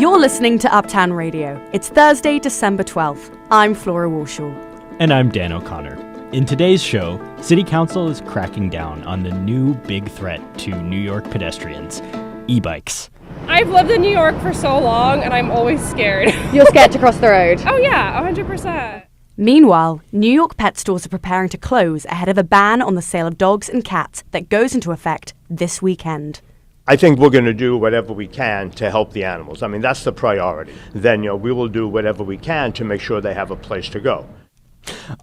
You're listening to Uptown Radio. It's Thursday, December 12th. I'm Flora Walshaw. And I'm Dan O'Connor. In today's show, City Council is cracking down on the new big threat to New York pedestrians, e-bikes. I've lived in New York for so long, and I'm always scared. You're scared to cross the road? Oh yeah, 100%. Meanwhile, New York pet stores are preparing to close ahead of a ban on the sale of dogs and cats that goes into effect this weekend. I think we're going to do whatever we can to help the animals. I mean, that's the priority. Then, we will do whatever we can to make sure they have a place to go.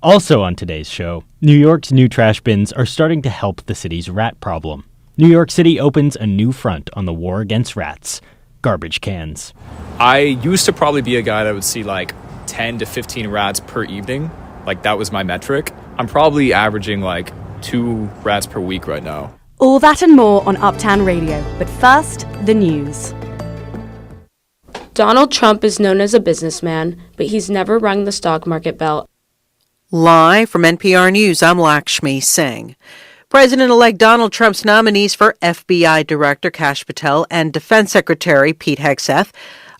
Also on today's show, New York's new trash bins are starting to help the city's rat problem. New York City opens a new front on the war against rats, garbage cans. I used to probably be a guy that would see like 10 to 15 rats per evening. Like that was my metric. I'm probably averaging like 2 rats per week right now. All that and more on Uptown Radio. But first, the news. Donald Trump is known as a businessman, but he's never rung the stock market bell. Live from NPR News, I'm Lakshmi Singh. President-elect Donald Trump's nominees for FBI Director Kash Patel and Defense Secretary Pete Hegseth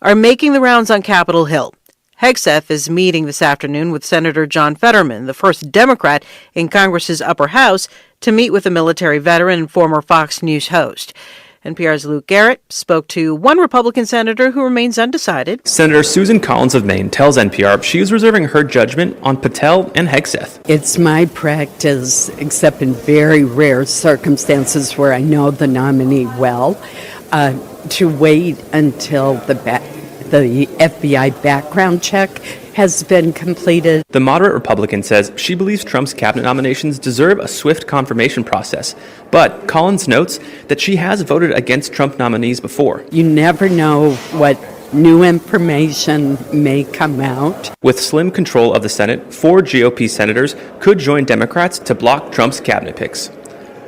are making the rounds on Capitol Hill. Hegseth is meeting this afternoon with Senator John Fetterman, the first Democrat in Congress's upper house to meet with a military veteran and former Fox News host. NPR's Luke Garrett spoke to one Republican senator who remains undecided. Senator Susan Collins of Maine tells NPR she is reserving her judgment on Patel and Hegseth. It's my practice, except in very rare circumstances where I know the nominee well, to wait until the FBI background check has been completed. The moderate Republican says she believes Trump's cabinet nominations deserve a swift confirmation process. But Collins notes that she has voted against Trump nominees before. You never know what new information may come out. With slim control of the Senate, 4 GOP senators could join Democrats to block Trump's cabinet picks.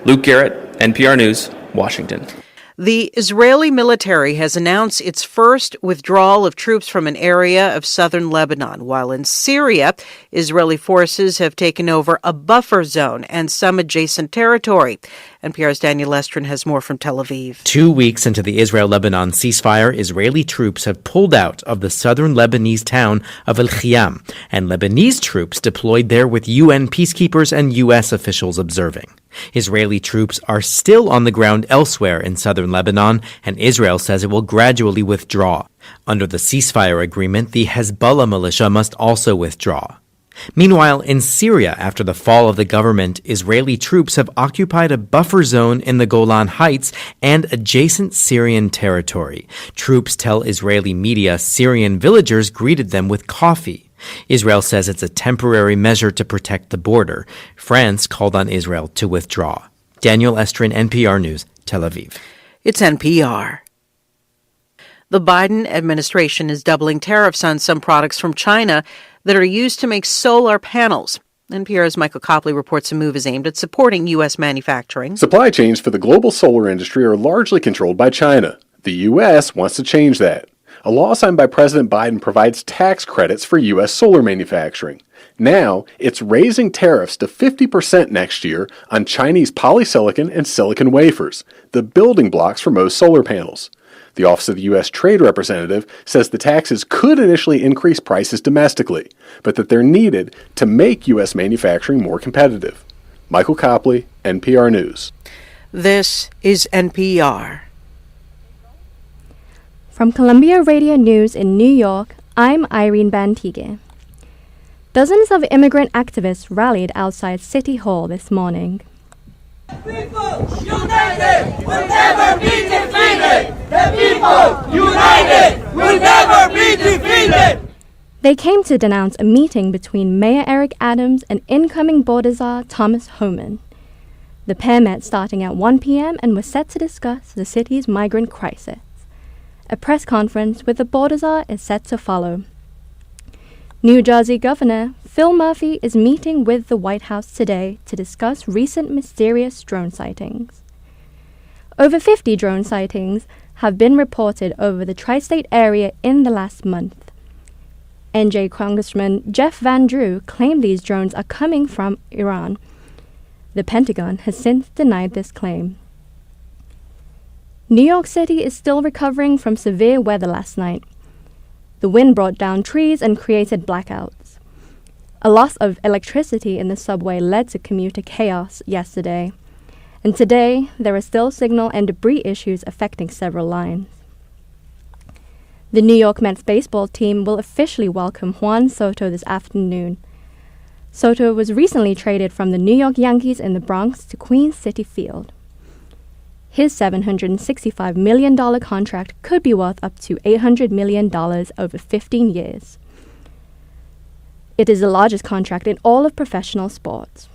Luke Garrett, NPR News, Washington. The Israeli military has announced its first withdrawal of troops from an area of southern Lebanon, while in Syria, Israeli forces have taken over a buffer zone and some adjacent territory. NPR's Daniel Lestrin has more from Tel Aviv. 2 weeks into the Israel-Lebanon ceasefire, Israeli troops have pulled out of the southern Lebanese town of El Khiam, and Lebanese troops deployed there with UN peacekeepers and U.S. officials observing. Israeli troops are still on the ground elsewhere in southern Lebanon, and Israel says it will gradually withdraw. Under the ceasefire agreement, the Hezbollah militia must also withdraw. Meanwhile, in Syria, after the fall of the government, Israeli troops have occupied a buffer zone in the Golan Heights and adjacent Syrian territory. Troops tell Israeli media Syrian villagers greeted them with coffee. Israel says it's a temporary measure to protect the border. France called on Israel to withdraw. Daniel Estrin, NPR News, Tel Aviv. It's NPR. The Biden administration is doubling tariffs on some products from China that are used to make solar panels. NPR's Michael Copley reports a move is aimed at supporting U.S. manufacturing. Supply chains for the global solar industry are largely controlled by China. The U.S. wants to change that. A law signed by President Biden provides tax credits for U.S. solar manufacturing. Now, it's raising tariffs to 50% next year on Chinese polysilicon and silicon wafers, the building blocks for most solar panels. The Office of the U.S. Trade Representative says the taxes could initially increase prices domestically, but that they're needed to make U.S. manufacturing more competitive. Michael Copley, NPR News. This is NPR. From Columbia Radio News in New York, I'm Irene Bantige. Dozens of immigrant activists rallied outside City Hall this morning. People united will never be defeated! The people united will never be defeated! They came to denounce a meeting between Mayor Eric Adams and incoming border czar Thomas Homan. The pair met starting at 1 p.m. and was set to discuss the city's migrant crisis. A press conference with the border czar is set to follow. New Jersey Governor Phil Murphy is meeting with the White House today to discuss recent mysterious drone sightings. Over 50 drone sightings have been reported over the tri-state area in the last month. NJ Congressman Jeff Van Drew claimed these drones are coming from Iran. The Pentagon has since denied this claim. New York City is still recovering from severe weather last night. The wind brought down trees and created blackouts. A loss of electricity in the subway led to commuter chaos yesterday. And today, there are still signal and debris issues affecting several lines. The New York Mets baseball team will officially welcome Juan Soto this afternoon. Soto was recently traded from the New York Yankees in the Bronx to Queens City Field. His $765 million contract could be worth up to $800 million over 15 years. It is the largest contract in all of professional sports.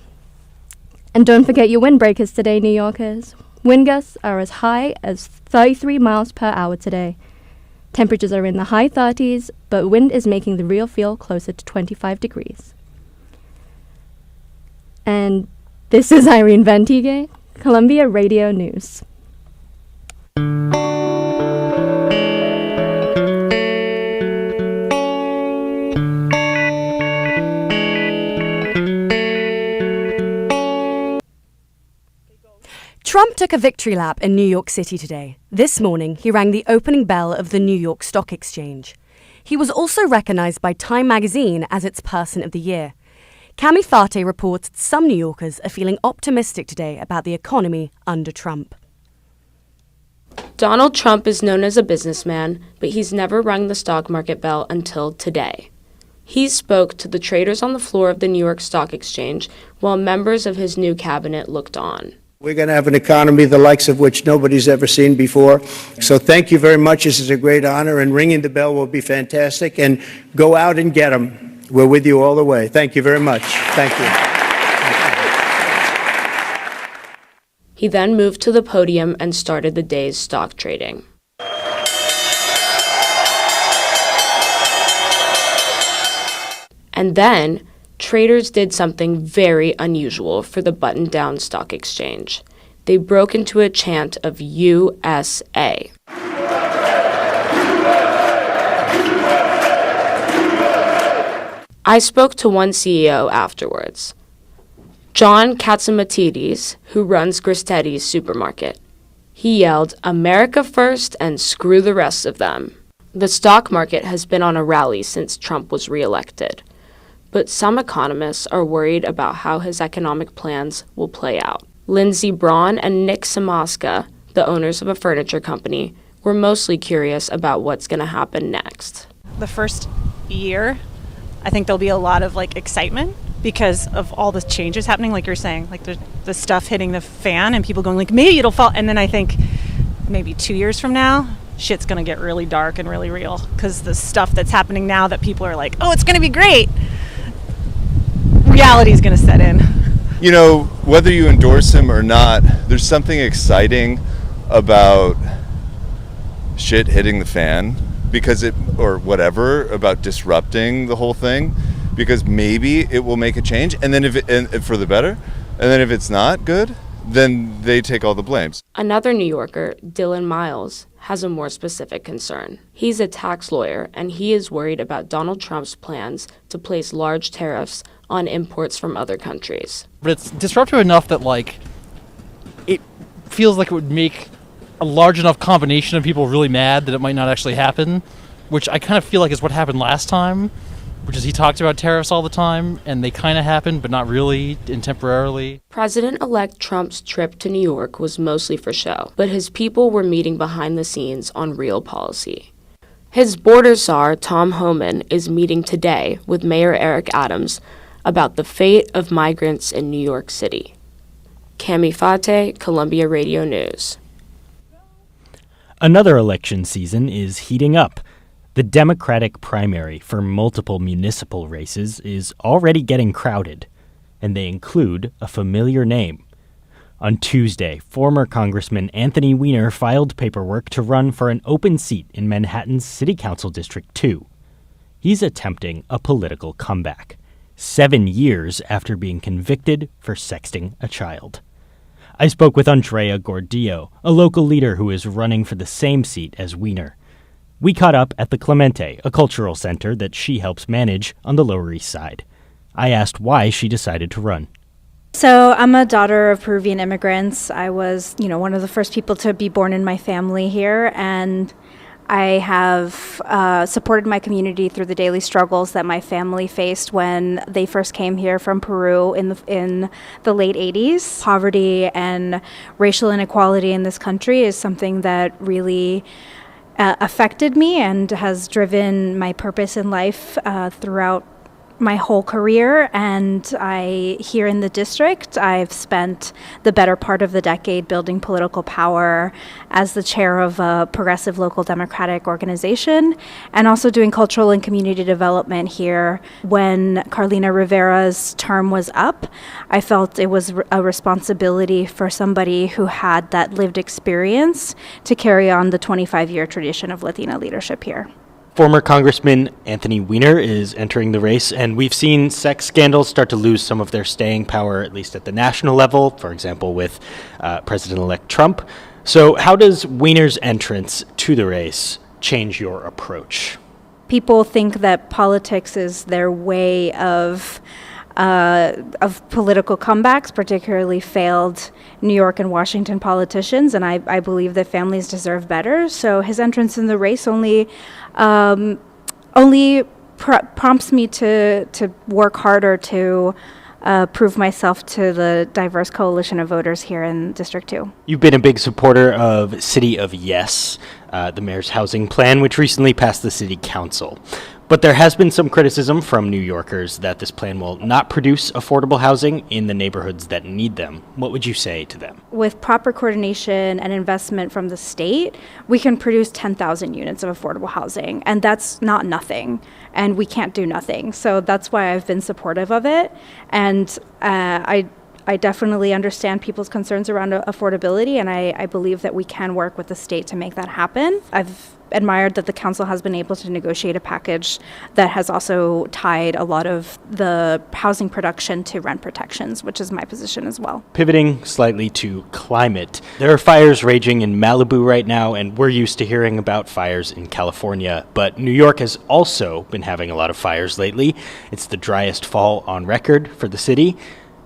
And don't forget your windbreakers today, New Yorkers. Wind gusts are as high as 33 miles per hour today. Temperatures are in the high 30s, but wind is making the real feel closer to 25 degrees. And this is Irene Ventige, Columbia Radio News. Trump took a victory lap in New York City today. This morning, he rang the opening bell of the New York Stock Exchange. He was also recognized by Time magazine as its Person of the Year. Cami Fate reports some New Yorkers are feeling optimistic today about the economy under Trump. Donald Trump is known as a businessman, but he's never rung the stock market bell until today. He spoke to the traders on the floor of the New York Stock Exchange while members of his new cabinet looked on. We're going to have an economy the likes of which nobody's ever seen before. So thank you very much. This is a great honor, and ringing the bell will be fantastic. And go out and get them. We're with you all the way. Thank you very much. Thank you. He then moved to the podium and started the day's stock trading. And then, traders did something very unusual for the button-down stock exchange. They broke into a chant of USA. I spoke to one CEO afterwards, John Katzimatidis, who runs Gristetti's supermarket. He yelled, "America first and screw the rest of them." The stock market has been on a rally since Trump was reelected. But some economists are worried about how his economic plans will play out. Lindsey Braun and Nick Samaska, the owners of a furniture company, were mostly curious about what's going to happen next. The first year, I think there'll be a lot of excitement because of all the changes happening, like you're saying, like the stuff hitting the fan and people going maybe it'll fall. And then I think maybe 2 years from now, shit's going to get really dark and really real because the stuff that's happening now that people are like, oh, it's going to be great. Reality is going to set in. You know, whether you endorse him or not, there's something exciting about shit hitting the fan about disrupting the whole thing, because maybe it will make a change, and then if for the better, and then if it's not good, then they take all the blames. Another New Yorker, Dylan Miles, has a more specific concern. He's a tax lawyer, and he is worried about Donald Trump's plans to place large tariffs on imports from other countries. But it's disruptive enough that, it feels like it would make a large enough combination of people really mad that it might not actually happen, which I kind of feel like is what happened last time, which is he talked about tariffs all the time, and they kind of happened, but not really, and temporarily. President-elect Trump's trip to New York was mostly for show, but his people were meeting behind the scenes on real policy. His border czar, Tom Homan, is meeting today with Mayor Eric Adams about the fate of migrants in New York City. Cami Fate, Columbia Radio News. Another election season is heating up. The Democratic primary for multiple municipal races is already getting crowded, and they include a familiar name. On Tuesday, former Congressman Anthony Weiner filed paperwork to run for an open seat in Manhattan's City Council District 2. He's attempting a political comeback, 7 years after being convicted for sexting a child. I spoke with Andrea Gordillo, a local leader who is running for the same seat as Weiner. We caught up at the Clemente, a cultural center that she helps manage on the Lower East Side. I asked why she decided to run. So I'm a daughter of Peruvian immigrants. I was, one of the first people to be born in my family here, and I have supported my community through the daily struggles that my family faced when they first came here from Peru in the late 80s. Poverty and racial inequality in this country is something that really affected me and has driven my purpose in life throughout my whole career. And here in the district, I've spent the better part of the decade building political power as the chair of a progressive local democratic organization, and also doing cultural and community development here. When Carlina Rivera's term was up, I felt it was a responsibility for somebody who had that lived experience to carry on the 25-year tradition of Latina leadership here. Former Congressman Anthony Weiner is entering the race, and we've seen sex scandals start to lose some of their staying power, at least at the national level, for example, with President-elect Trump. So how does Weiner's entrance to the race change your approach? People think that politics is their way of political comebacks, particularly failed New York and Washington politicians, and I believe that families deserve better. So his entrance in the race only prompts me to work harder to prove myself to the diverse coalition of voters here in District 2. You've been a big supporter of City of Yes, the mayor's housing plan, which recently passed the city council. But there has been some criticism from New Yorkers that this plan will not produce affordable housing in the neighborhoods that need them. What would you say to them? With proper coordination and investment from the state, we can produce 10,000 units of affordable housing, and that's not nothing, and we can't do nothing. So that's why I've been supportive of it, and I definitely understand people's concerns around affordability, and I believe that we can work with the state to make that happen. I've admired that the council has been able to negotiate a package that has also tied a lot of the housing production to rent protections, which is my position as well. Pivoting slightly to climate, there are fires raging in Malibu right now, and we're used to hearing about fires in California, but New York has also been having a lot of fires lately. It's the driest fall on record for the city.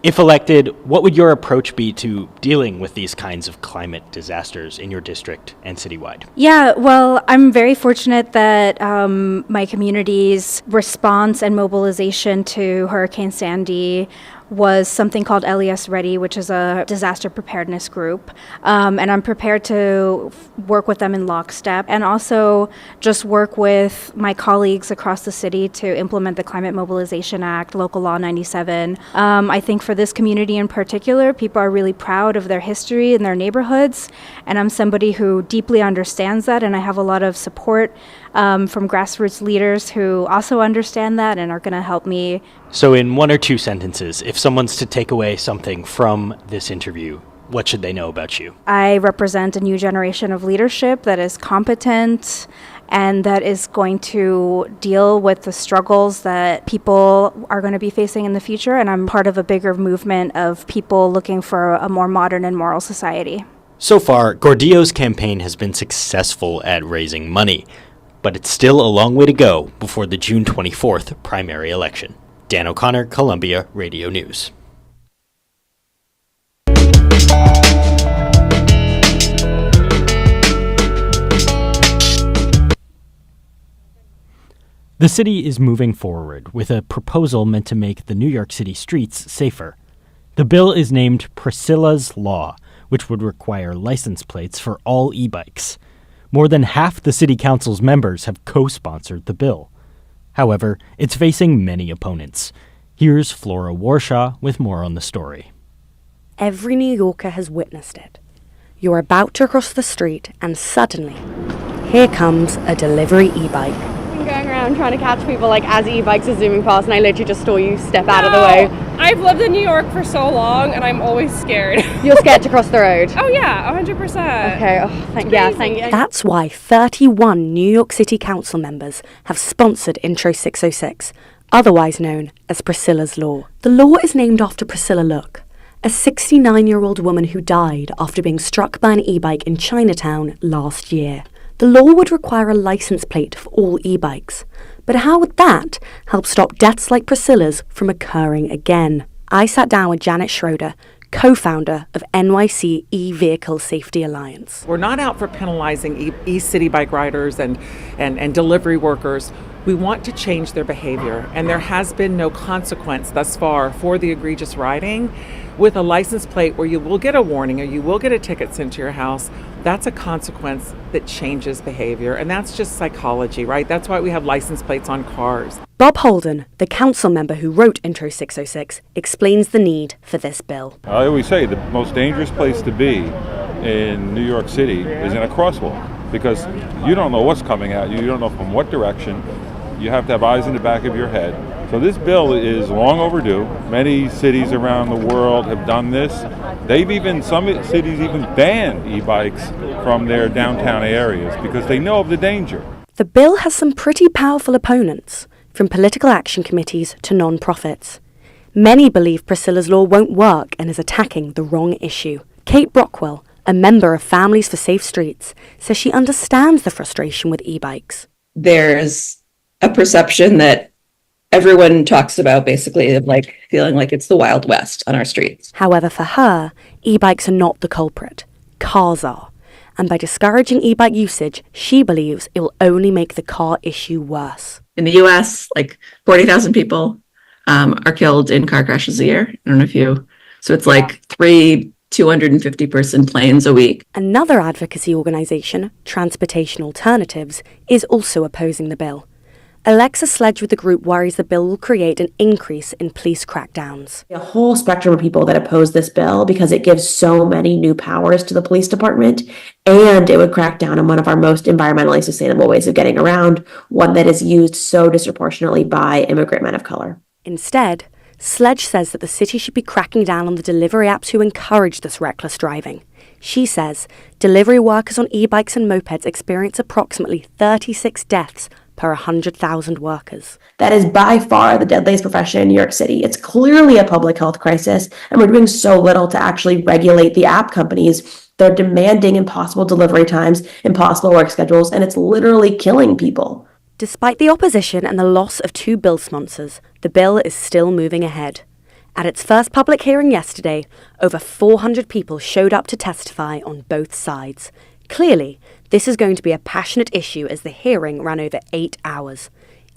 If elected, what would your approach be to dealing with these kinds of climate disasters in your district and citywide? Yeah, well, I'm very fortunate that my community's response and mobilization to Hurricane Sandy was something called LES Ready, which is a disaster preparedness group. And I'm prepared to work with them in lockstep and also just work with my colleagues across the city to implement the Climate Mobilization Act, Local Law 97. I think for this community in particular, people are really proud of their history and their neighborhoods. And I'm somebody who deeply understands that, and I have a lot of support from grassroots leaders who also understand that and are going to help me. So in one or two sentences, if someone's to take away something from this interview, what should they know about you? I represent a new generation of leadership that is competent and that is going to deal with the struggles that people are going to be facing in the future. And I'm part of a bigger movement of people looking for a more modern and moral society. So far, Gordillo's campaign has been successful at raising money, but it's still a long way to go before the June 24th primary election. Dan O'Connor, Columbia Radio News. The city is moving forward with a proposal meant to make the New York City streets safer. The bill is named Priscilla's Law, which would require license plates for all e-bikes. More than half the city council's members have co-sponsored the bill. However, it's facing many opponents. Here's Flora Warshaw with more on the story. Every New Yorker has witnessed it. You're about to cross the street and suddenly, here comes a delivery e-bike. I'm going around trying to catch people like as e-bikes are zooming past, and I literally just saw you step out of the way. I've lived in New York for so long and I'm always scared. You're scared to cross the road? Oh yeah, 100%. Okay, thank you. That's why 31 New York City Council members have sponsored Intro 606, otherwise known as Priscilla's Law. The law is named after Priscilla Look, a 69-year-old woman who died after being struck by an e-bike in Chinatown last year. The law would require a license plate for all e-bikes. But how would that help stop deaths like Priscilla's from occurring again? I sat down with Janet Schroeder, co-founder of NYC E-Vehicle Safety Alliance. We're not out for penalizing e-city bike riders and delivery workers. We want to change their behavior, and there has been no consequence thus far for the egregious riding. With a license plate where you will get a warning or you will get a ticket sent to your house, that's a consequence that changes behavior, and that's just psychology, right? That's why we have license plates on cars. Bob Holden, the council member who wrote Intro 606, explains the need for this bill. I always say the most dangerous place to be in New York City is in a crosswalk, because you don't know what's coming at you. You don't know from what direction. You have to have eyes in the back of your head. So this bill is long overdue. Many cities around the world have done this. Some cities even banned e-bikes from their downtown areas because they know of the danger. The bill has some pretty powerful opponents, from political action committees to non-profits. Many believe Priscilla's law won't work and is attacking the wrong issue. Kate Brockwell, a member of Families for Safe Streets, says she understands the frustration with e-bikes. There's a perception that everyone talks about, basically, of like feeling like it's the Wild West on our streets. However, for her, e-bikes are not the culprit. Cars are. And by discouraging e-bike usage, she believes it will only make the car issue worse. In the US, like 40,000 people are killed in car crashes a year. I don't know if you... So it's like 3 250-person planes a week. Another advocacy organization, Transportation Alternatives, is also opposing the bill. Alexa Sledge with the group worries the bill will create an increase in police crackdowns. A whole spectrum of people that oppose this bill because it gives so many new powers to the police department, and it would crack down on one of our most environmentally sustainable ways of getting around, one that is used so disproportionately by immigrant men of color. Instead, Sledge says that the city should be cracking down on the delivery apps who encourage this reckless driving. She says delivery workers on e-bikes and mopeds experience approximately 36 deaths per 100,000 workers. That is by far the deadliest profession in New York City. It's clearly a public health crisis, and we're doing so little to actually regulate the app companies. They're demanding impossible delivery times, impossible work schedules, and it's literally killing people. Despite the opposition and the loss of 2 bill sponsors, the bill is still moving ahead. At its first public hearing yesterday, over 400 people showed up to testify on both sides. Clearly, this is going to be a passionate issue as the hearing ran over 8 hours.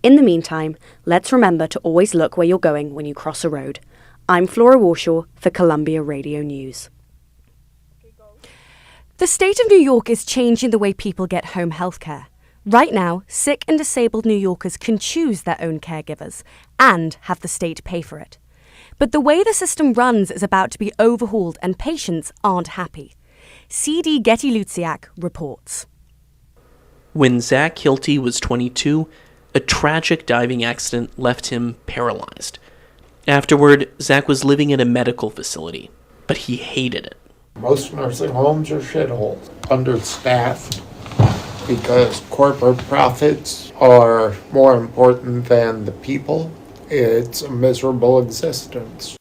In the meantime, let's remember to always look where you're going when you cross a road. I'm Flora Warshaw for Columbia Radio News. The state of New York is changing the way people get home health care. Right now, sick and disabled New Yorkers can choose their own caregivers and have the state pay for it. But the way the system runs is about to be overhauled and patients aren't happy. CD Getty Lutsiak reports. When Zach Hilty was 22, a tragic diving accident left him paralyzed. Afterward, Zach was living in a medical facility, but he hated it. Most nursing homes are shitholes, understaffed, because corporate profits are more important than the people. It's a miserable existence.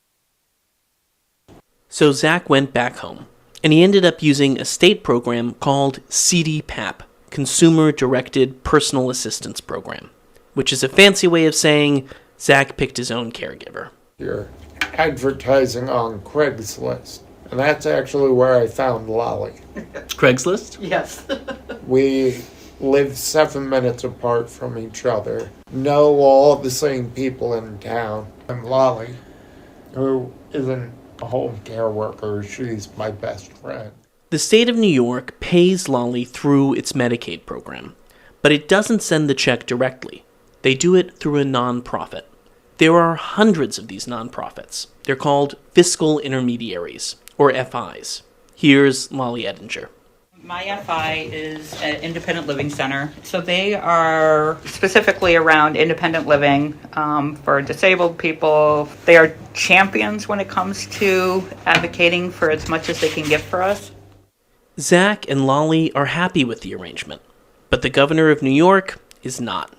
So Zach went back home, and he ended up using a state program called CDPAP, Consumer Directed Personal Assistance Program, which is a fancy way of saying Zach picked his own caregiver. You're advertising on Craigslist, and that's actually where I found Lolly. Craigslist? Yes. We live 7 minutes apart from each other, know all the same people in town. I'm Lolly, who isn't a home care worker. She's my best friend. The state of New York pays Lolly through its Medicaid program, but it doesn't send the check directly. They do it through a nonprofit. There are hundreds of these nonprofits. They're called fiscal intermediaries, or FIs. Here's Lolly Edinger. My FI is an independent living center. So they are specifically around independent living for disabled people. They are champions when it comes to advocating for as much as they can get for us. Zach and Lolly are happy with the arrangement, but the governor of New York is not.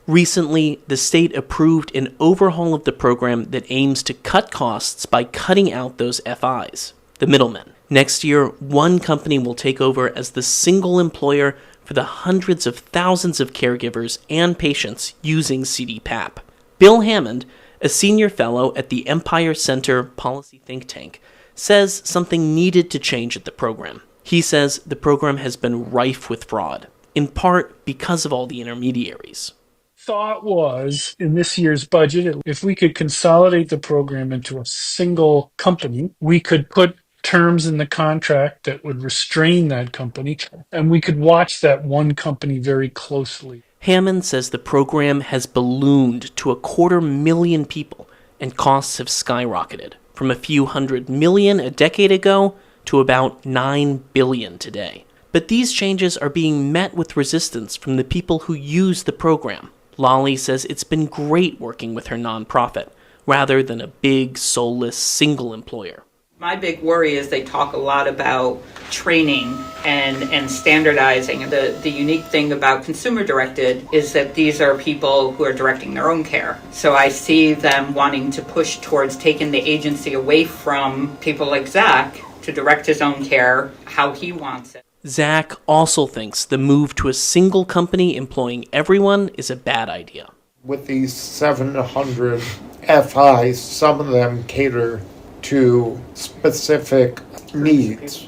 Recently, the state approved an overhaul of the program that aims to cut costs by cutting out those FIs, the middlemen. Next year, one company will take over as the single employer for the hundreds of thousands of caregivers and patients using CDPAP. Bill Hammond, a senior fellow at the Empire Center Policy Think Tank, says something needed to change at the program. He says the program has been rife with fraud, in part because of all the intermediaries. Thought was, in this year's budget, if we could consolidate the program into a single company, we could put terms in the contract that would restrain that company, and we could watch that one company very closely. Hammond says the program has ballooned to 250,000 people, and costs have skyrocketed from a few $100 million a decade ago to about $9 billion today. But these changes are being met with resistance from the people who use the program. Lolly says it's been great working with her nonprofit, rather than a big, soulless, single employer. My big worry is they talk a lot about training and standardizing. The unique thing about consumer-directed is that these are people who are directing their own care. So I see them wanting to push towards taking the agency away from people like Zach to direct his own care how he wants it. Zach also thinks the move to a single company employing everyone is a bad idea. With these 700 FIs, some of them cater to specific needs.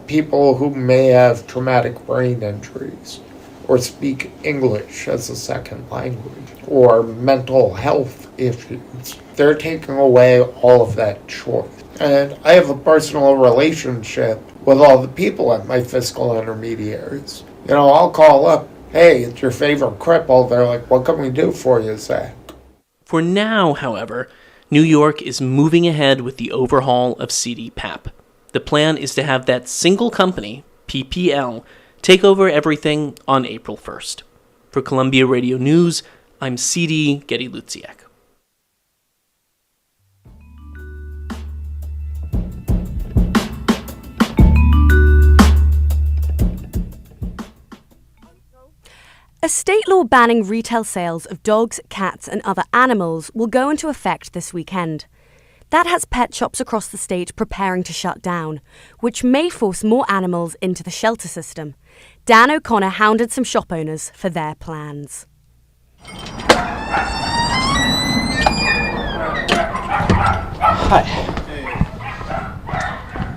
People who may have traumatic brain injuries or speak English as a second language or mental health issues. They're taking away all of that choice. And I have a personal relationship with all the people at my fiscal intermediaries. I'll call up, hey, it's your favorite cripple. They're like, what can we do for you, Zach? For now, however, New York is moving ahead with the overhaul of CDPAP. The plan is to have that single company, PPL, take over everything on April 1st. For Columbia Radio News, I'm CD Getty-Lutsiak. A state law banning retail sales of dogs, cats, and other animals will go into effect this weekend. That has pet shops across the state preparing to shut down, which may force more animals into the shelter system. Dan O'Connor hounded some shop owners for their plans. Hi.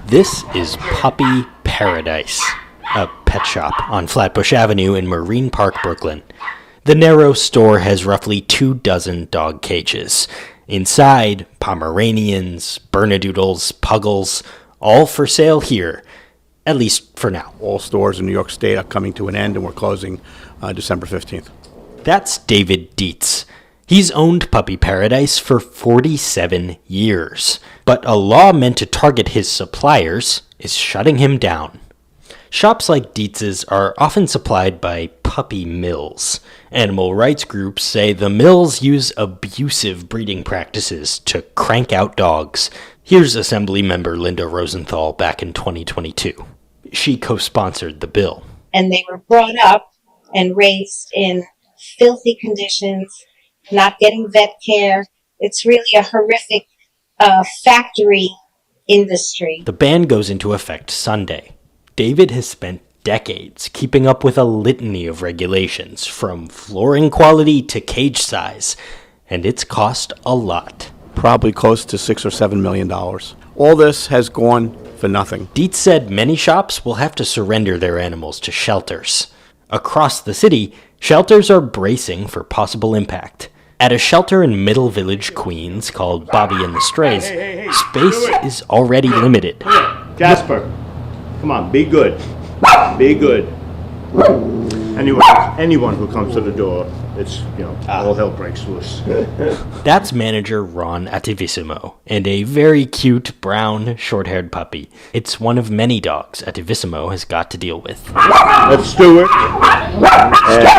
This is Puppy Paradise, a pet shop on Flatbush Avenue in Marine Park, Brooklyn. The narrow store has roughly 24 dog cages. Inside, Pomeranians, Bernedoodles, Puggles, all for sale here, at least for now. All stores in New York State are coming to an end, and we're closing December 15th. That's David Dietz. He's owned Puppy Paradise for 47 years, but a law meant to target his suppliers is shutting him down. Shops like Dietz's are often supplied by puppy mills. Animal rights groups say the mills use abusive breeding practices to crank out dogs. Here's Assemblymember Linda Rosenthal back in 2022. She co-sponsored the bill. And they were brought up and raised in filthy conditions, not getting vet care. It's really a horrific factory industry. The ban goes into effect Sunday. David has spent decades keeping up with a litany of regulations, from flooring quality to cage size, and it's cost a lot. Probably close to $6 or $7 million. All this has gone for nothing. Dietz said many shops will have to surrender their animals to shelters. Across the city, shelters are bracing for possible impact. At a shelter in Middle Village, Queens, called Bobby and the Strays, space is already limited. Jasper, come on, be good. Be good. Anyone who comes to the door, it's, all hell breaks loose. That's manager Ron Attivissimo, and a very cute, brown, short-haired puppy. It's one of many dogs Attivissimo has got to deal with. That's Stuart.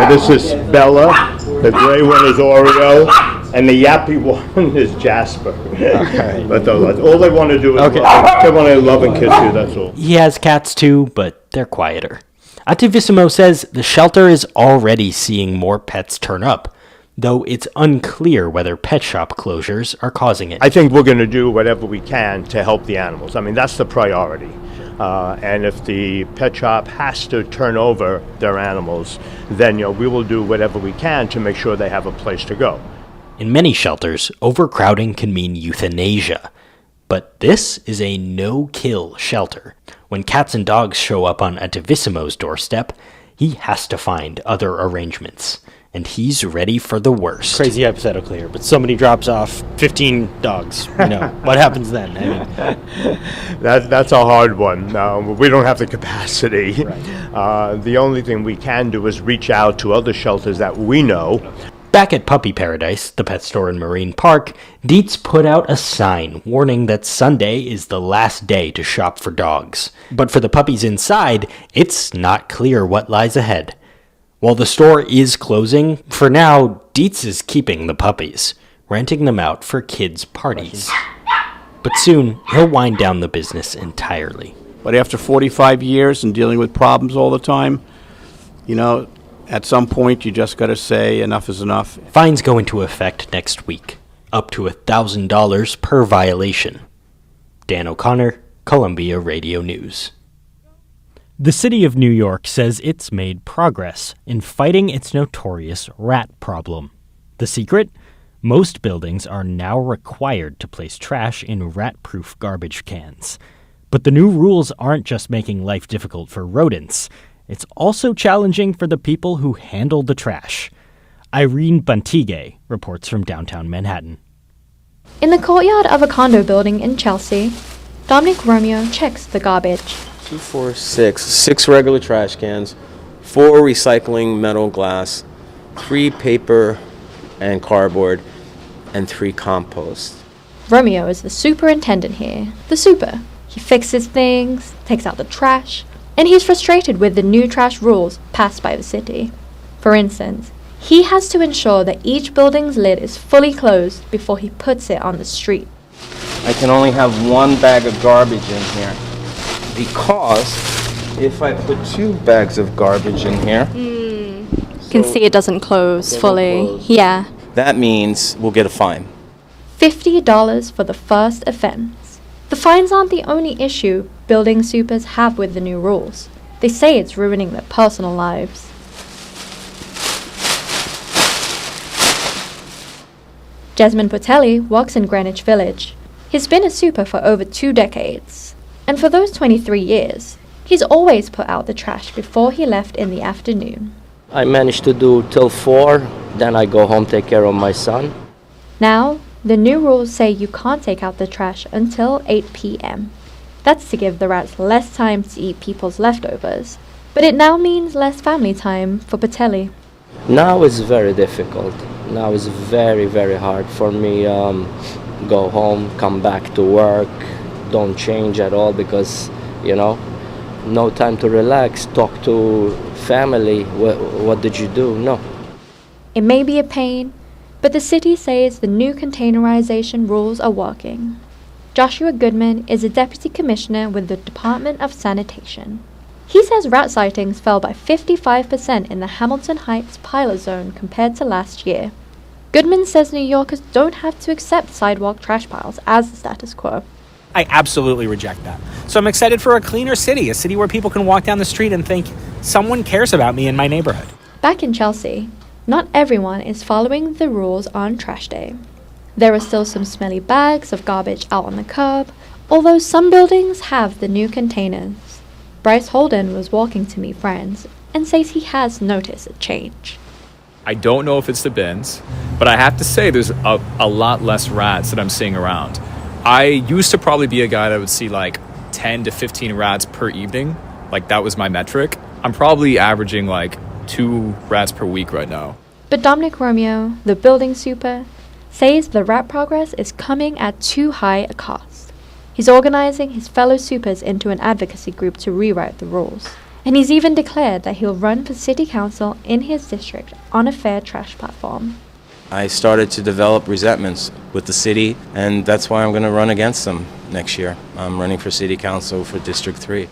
This is Bella. The gray one is Oreo. And the yappy one is Jasper. Okay. But all they want to do is they want to love and kiss you, that's all. He has cats too, but they're quieter. Attivissimo says the shelter is already seeing more pets turn up, though it's unclear whether pet shop closures are causing it. I think we're going to do whatever we can to help the animals. I mean, that's the priority. And if the pet shop has to turn over their animals, then we will do whatever we can to make sure they have a place to go. In many shelters, overcrowding can mean euthanasia. But this is a no-kill shelter. When cats and dogs show up on Attivissimo's doorstep, he has to find other arrangements. And he's ready for the worst. Crazy hypothetical here, but somebody drops off 15 dogs. What happens then? That's a hard one. We don't have the capacity. Right. The only thing we can do is reach out to other shelters that we know. Back at Puppy Paradise, the pet store in Marine Park, Dietz put out a sign warning that Sunday is the last day to shop for dogs. But for the puppies inside, it's not clear what lies ahead. While the store is closing, for now, Dietz is keeping the puppies, renting them out for kids' parties. But soon, he'll wind down the business entirely. But after 45 years and dealing with problems all the time, at some point you just got to say enough is enough. Fines go into effect next week, up to $1,000 per violation. Dan O'Connor, Columbia Radio News. The city of New York says it's made progress in fighting its notorious rat problem. The secret? Most buildings are now required to place trash in rat-proof garbage cans. But the new rules aren't just making life difficult for rodents. It's also challenging for the people who handle the trash. Irene Bantige reports from downtown Manhattan. In the courtyard of a condo building in Chelsea, Dominic Romeo checks the garbage. 2, 4, 6. 6 regular trash cans, 4 recycling metal glass, 3 paper and cardboard, and 3 compost. Romeo is the superintendent here. The super. He fixes things, takes out the trash, and he's frustrated with the new trash rules passed by the city. For instance, he has to ensure that each building's lid is fully closed before he puts it on the street. I can only have 1 bag of garbage in here, because if I put 2 bags of garbage in here... You can see it doesn't close fully. Yeah. That means we'll get a fine. $50 for the first offense. The fines aren't the only issue building supers have with the new rules. They say it's ruining their personal lives. Desmond Potelli works in Greenwich Village. He's been a super for over 2 decades. And for those 23 years, he's always put out the trash before he left in the afternoon. I managed to do till 4, then I go home, take care of my son. Now, the new rules say you can't take out the trash until 8 p.m. That's to give the rats less time to eat people's leftovers. But it now means less family time for Potelli. Now it's very difficult. Now it's very, very hard for me. Go home, come back to work, don't change at all because, no time to relax, talk to family. What did you do? No. It may be a pain, but the city says the new containerization rules are working. Joshua Goodman is a deputy commissioner with the Department of Sanitation. He says rat sightings fell by 55% in the Hamilton Heights pilot zone compared to last year. Goodman says New Yorkers don't have to accept sidewalk trash piles as the status quo. I absolutely reject that. So I'm excited for a cleaner city, a city where people can walk down the street and think, someone cares about me in my neighborhood. Back in Chelsea, not everyone is following the rules on trash day. There are still some smelly bags of garbage out on the curb, although some buildings have the new containers. Bryce Holden was walking to meet friends and says he has noticed a change. I don't know if it's the bins, but I have to say there's a lot less rats that I'm seeing around. I used to probably be a guy that would see like 10 to 15 rats per evening. Like that was my metric. I'm probably averaging like 2 rats per week right now. But Dominic Romeo, the building super, says the rat progress is coming at too high a cost. He's organizing his fellow supers into an advocacy group to rewrite the rules. And he's even declared that he'll run for city council in his district on a fair trash platform. I started to develop resentments with the city, and that's why I'm going to run against them next year. I'm running for city council for District 3.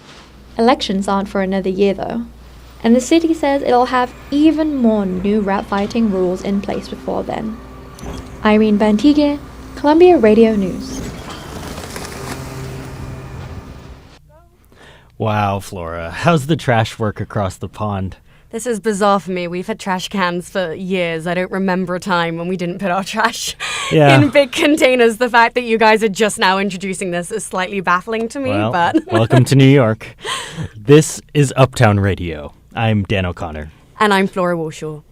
Elections aren't for another year, though. And the city says it'll have even more new rat fighting rules in place before then. Irene Bantige, Columbia Radio News. Wow, Flora, how's the trash work across the pond? This is bizarre for me. We've had trash cans for years. I don't remember a time when we didn't put our trash in big containers. The fact that you guys are just now introducing this is slightly baffling to me. Well, but welcome to New York. This is Uptown Radio. I'm Dan O'Connor. And I'm Flora Warshaw.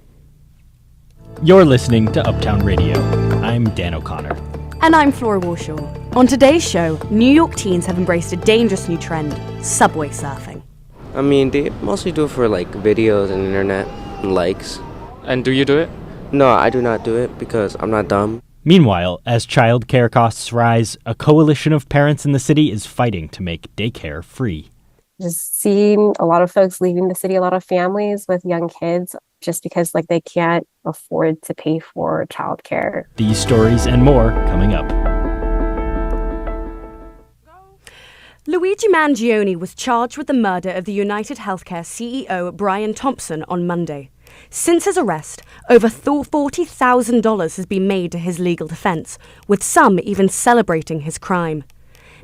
You're listening to Uptown Radio. I'm Dan O'Connor. And I'm Flora Warshaw. On today's show, New York teens have embraced a dangerous new trend, subway surfing. I mean, they mostly do it for like videos and internet and likes. And do you do it? No, I do not do it because I'm not dumb. Meanwhile, as child care costs rise, a coalition of parents in the city is fighting to make daycare free. Just seeing a lot of folks leaving the city, a lot of families with young kids, just because like they can't afford to pay for childcare. These stories and more coming up. Luigi Mangione was charged with the murder of the United Healthcare CEO Brian Thompson on Monday. Since his arrest, over $40,000 has been made to his legal defense, with some even celebrating his crime.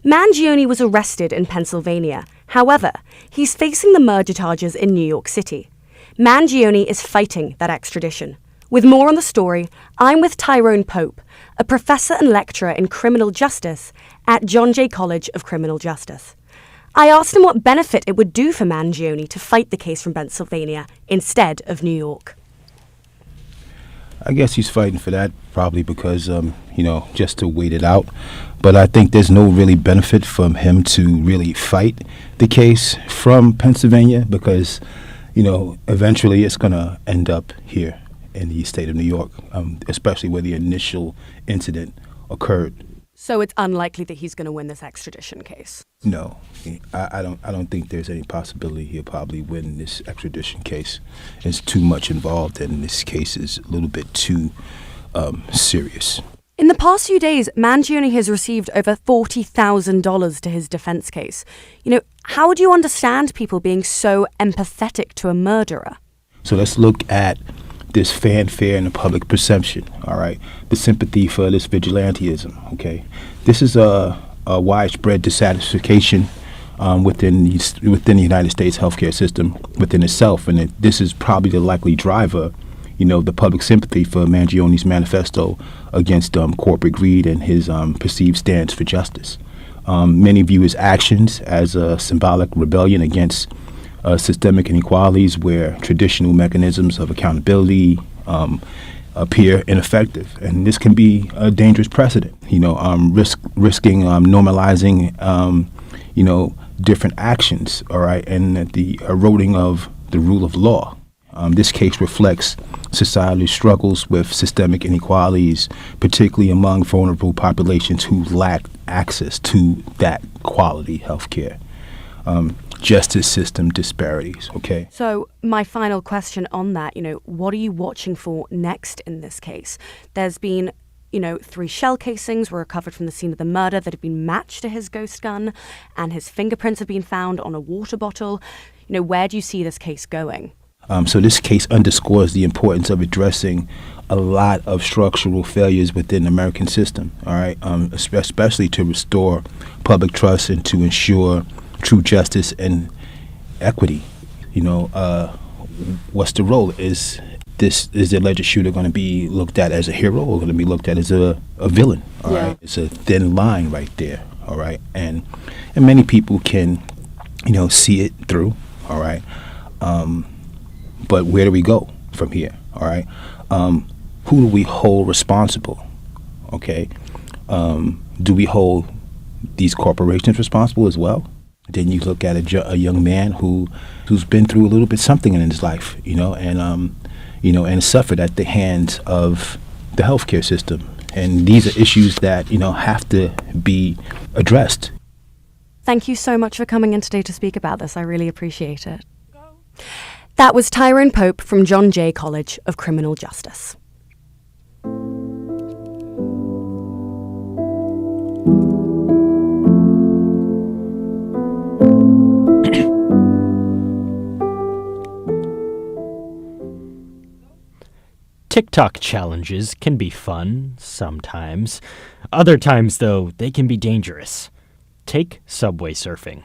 Mangione was arrested in Pennsylvania. However, he's facing the murder charges in New York City. Mangione is fighting that extradition. With more on the story, I'm with Tyrone Pope, a professor and lecturer in criminal justice at John Jay College of Criminal Justice. I asked him what benefit it would do for Mangione to fight the case from Pennsylvania instead of New York. I guess he's fighting for that probably because, just to wait it out. But I think there's no really benefit from him to really fight the case from Pennsylvania because, eventually it's going to end up here in the state of New York, especially where the initial incident occurred. So it's unlikely that he's going to win this extradition case? No, I don't think there's any possibility he'll probably win this extradition case. There's too much involved, and this case is a little bit too serious. In the past few days, Mangione has received over $40,000 to his defense case. How would you understand people being so empathetic to a murderer? So let's look at this fanfare and the public perception, all right? The sympathy for this vigilantism, okay? This is a widespread dissatisfaction within the United States healthcare system within itself, and this is probably the likely driver, the public sympathy for Mangione's manifesto against corporate greed and his perceived stance for justice. Many view his actions as a symbolic rebellion against systemic inequalities where traditional mechanisms of accountability appear ineffective. And this can be a dangerous precedent, risking normalizing, different actions, all right, and the eroding of the rule of law. This case reflects societal struggles with systemic inequalities, particularly among vulnerable populations who lack access to that quality health care. Justice system disparities, okay? So my final question on that, what are you watching for next in this case? There's been, 3 shell casings were recovered from the scene of the murder that have been matched to his ghost gun, and his fingerprints have been found on a water bottle. Where do you see this case going? So this case underscores the importance of addressing a lot of structural failures within the American system, all right? Especially to restore public trust and to ensure true justice and equity. What's the role? Is the alleged shooter going to be looked at as a hero or going to be looked at as a villain? All right, it's a thin line right there. All right, and many people can, see it through. All right, but where do we go from here? All right, who do we hold responsible? Okay, do we hold these corporations responsible as well? Then you look at a young man who's been through a little bit something in his life, and suffered at the hands of the healthcare system. And these are issues that, have to be addressed. Thank you so much for coming in today to speak about this. I really appreciate it. That was Tyrone Pope from John Jay College of Criminal Justice. TikTok challenges can be fun sometimes. Other times, though, they can be dangerous. Take subway surfing.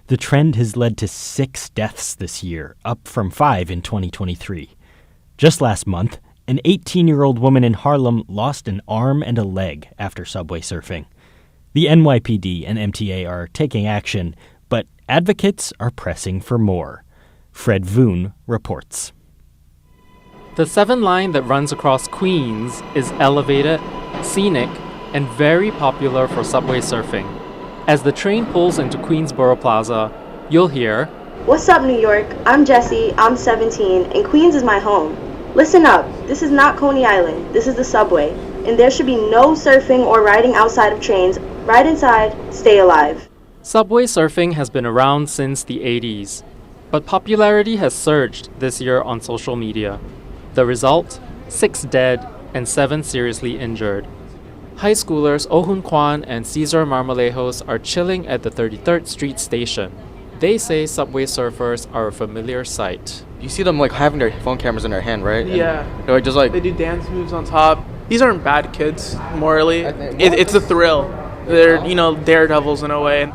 The trend has led to 6 deaths this year, up from 5 in 2023. Just last month, an 18-year-old woman in Harlem lost an arm and a leg after subway surfing. The NYPD and MTA are taking action, but advocates are pressing for more. Fred Voon reports. The 7 line that runs across Queens is elevated, scenic, and very popular for subway surfing. As the train pulls into Queensboro Plaza, you'll hear, "What's up, New York? I'm Jessie, I'm 17, and Queens is my home. Listen up, this is not Coney Island, this is the subway, and there should be no surfing or riding outside of trains. Ride inside, stay alive." Subway surfing has been around since the 80s, but popularity has surged this year on social media. The result? 6 dead and 7 seriously injured. High schoolers Oh Hoon Kwan and Cesar Marmolejos are chilling at the 33rd Street station. They say subway surfers are a familiar sight. You see them like having their phone cameras in their hand, right? Yeah. And they're just like they do dance moves on top. These aren't bad kids, morally. It's a thrill. They're, daredevils in a way.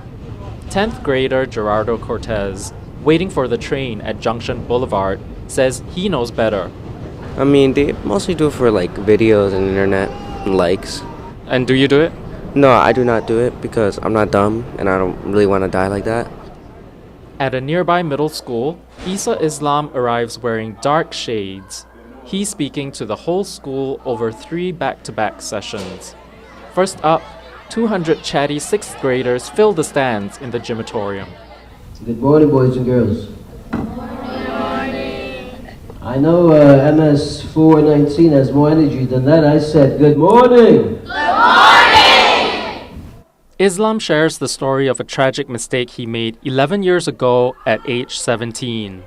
10th grader Gerardo Cortez, waiting for the train at Junction Boulevard, says he knows better. I mean, they mostly do it for like videos and internet and likes. And do you do it? No, I do not do it because I'm not dumb and I don't really want to die like that. At a nearby middle school, Isa Islam arrives wearing dark shades. He's speaking to the whole school over 3 back-to-back sessions. First up, 200 chatty 6th graders fill the stands in the gymatorium. Good morning, boys and girls. I know MS 419 has more energy than that. I said good morning. Islam shares the story of a tragic mistake he made 11 years ago at age 17.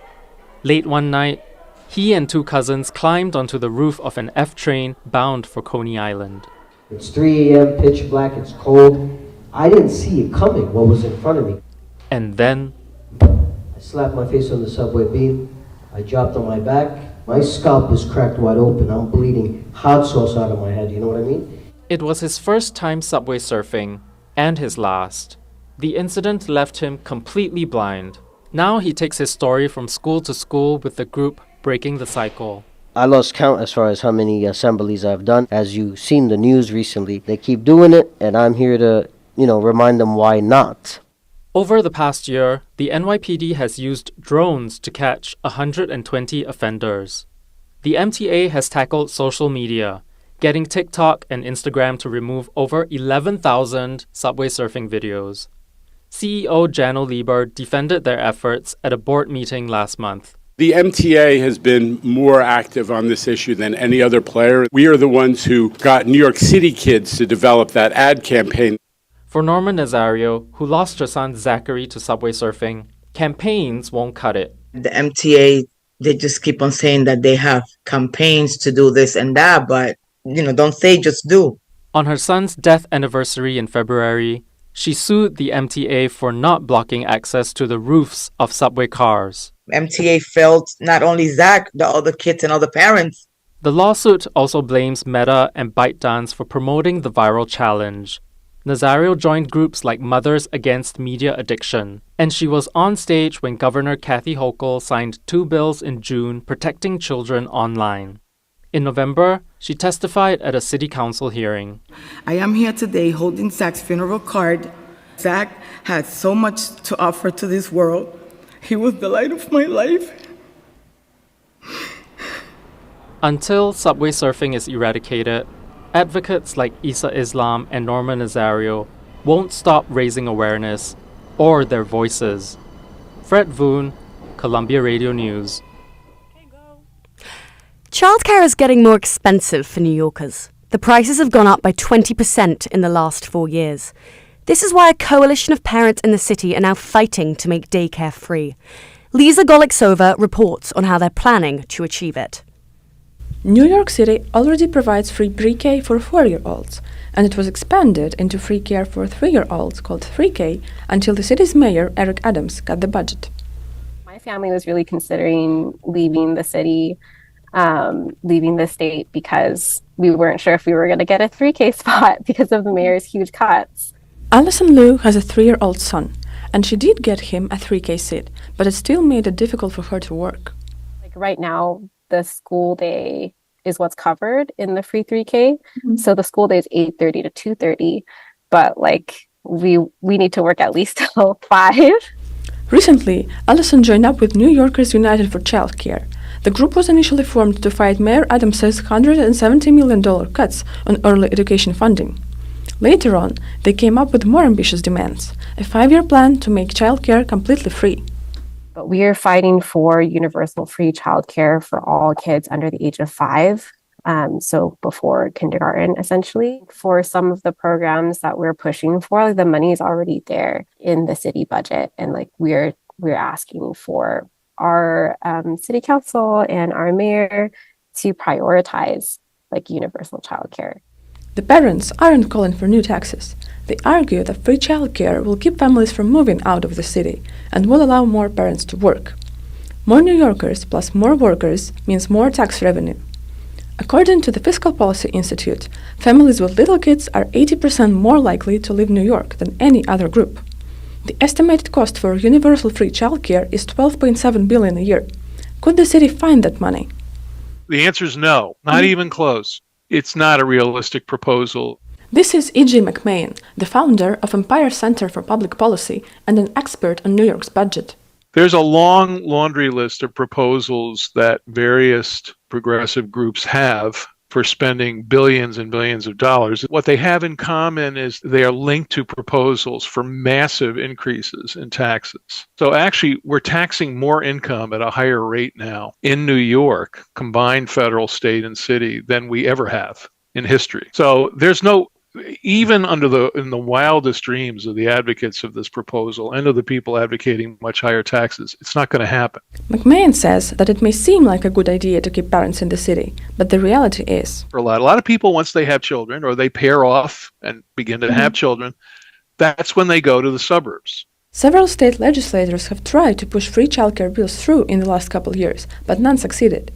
Late one night, he and 2 cousins climbed onto the roof of an F train bound for Coney Island. It's 3 a.m., pitch black, it's cold. I didn't see it coming, what was in front of me. And then I slapped my face on the subway beam. I dropped on my back. My scalp is cracked wide open. I'm bleeding hot sauce out of my head, you know what I mean? It was his first time subway surfing, and his last. The incident left him completely blind. Now he takes his story from school to school with the group Breaking the Cycle. I lost count as far as how many assemblies I've done. As you've seen the news recently, they keep doing it, and I'm here to, remind them why not. Over the past year, the NYPD has used drones to catch 120 offenders. The MTA has tackled social media, getting TikTok and Instagram to remove over 11,000 subway surfing videos. CEO Jano Lieber defended their efforts at a board meeting last month. The MTA has been more active on this issue than any other player. We are the ones who got New York City kids to develop that ad campaign. For Norma Nazario, who lost her son Zachary to subway surfing, campaigns won't cut it. The MTA, they just keep on saying that they have campaigns to do this and that, but don't say, just do. On her son's death anniversary in February, she sued the MTA for not blocking access to the roofs of subway cars. MTA failed not only Zach, the other kids and other parents. The lawsuit also blames Meta and ByteDance for promoting the viral challenge. Nazario joined groups like Mothers Against Media Addiction, and she was on stage when Governor Kathy Hochul signed 2 bills in June protecting children online. In November, she testified at a city council hearing. I am here today holding Zach's funeral card. Zach had so much to offer to this world. He was the light of my life. Until subway surfing is eradicated, advocates like Isa Islam and Norma Nazario won't stop raising awareness or their voices. Fred Voon, Columbia Radio News. Childcare is getting more expensive for New Yorkers. The prices have gone up by 20% in the last 4 years. This is why a coalition of parents in the city are now fighting to make daycare free. Lisa Goliksova reports on how they're planning to achieve it. New York City already provides free pre-K for 4-year-olds, and it was expanded into free care for 3-year-olds called 3K until the city's mayor, Eric Adams, cut the budget. My family was really considering leaving the city, leaving the state, because we weren't sure if we were going to get a 3K spot because of the mayor's huge cuts. Allison Liu has a 3-year-old son, and she did get him a 3K seat, but it still made it difficult for her to work. Like right now, the school day is what's covered in the free 3K. So the school day is 8:30 to 2:30, but like we need to work at least till 5. Recently, Allison joined up with New Yorkers United for Childcare. The group was initially formed to fight Mayor Adams's $170 million cuts on early education funding. Later on, they came up with more ambitious demands, a 5-year plan to make childcare completely free. But we are fighting for universal free childcare for all kids under the age of 5. So before kindergarten, essentially. For some of the programs that we're pushing for, like, the money is already there in the city budget, and like we're asking for our city council and our mayor to prioritize like universal childcare. The parents aren't calling for new taxes. They argue that free childcare will keep families from moving out of the city and will allow more parents to work. More New Yorkers plus more workers means more tax revenue. According to the Fiscal Policy Institute, families with little kids are 80% more likely to leave New York than any other group. The estimated cost for universal free childcare is $12.7 billion a year. Could the city find that money? The answer is no, not even close. It's not a realistic proposal. This is E.J. McMahon, the founder of Empire Center for Public Policy and an expert on New York's budget. There's a long laundry list of proposals that various progressive groups have for spending billions and billions of dollars. What they have in common is they are linked to proposals for massive increases in taxes. So actually, we're taxing more income at a higher rate now in New York, combined federal, state, and city, than we ever have in history. So there's no, even in the wildest dreams of the advocates of this proposal and of the people advocating much higher taxes, it's not going to happen. McMahon says that it may seem like a good idea to keep parents in the city, but the reality is, For a lot of people, once they have children or they pair off and begin to have children, that's when they go to the suburbs. several state legislators have tried to push free childcare bills through in the last couple years, but none succeeded.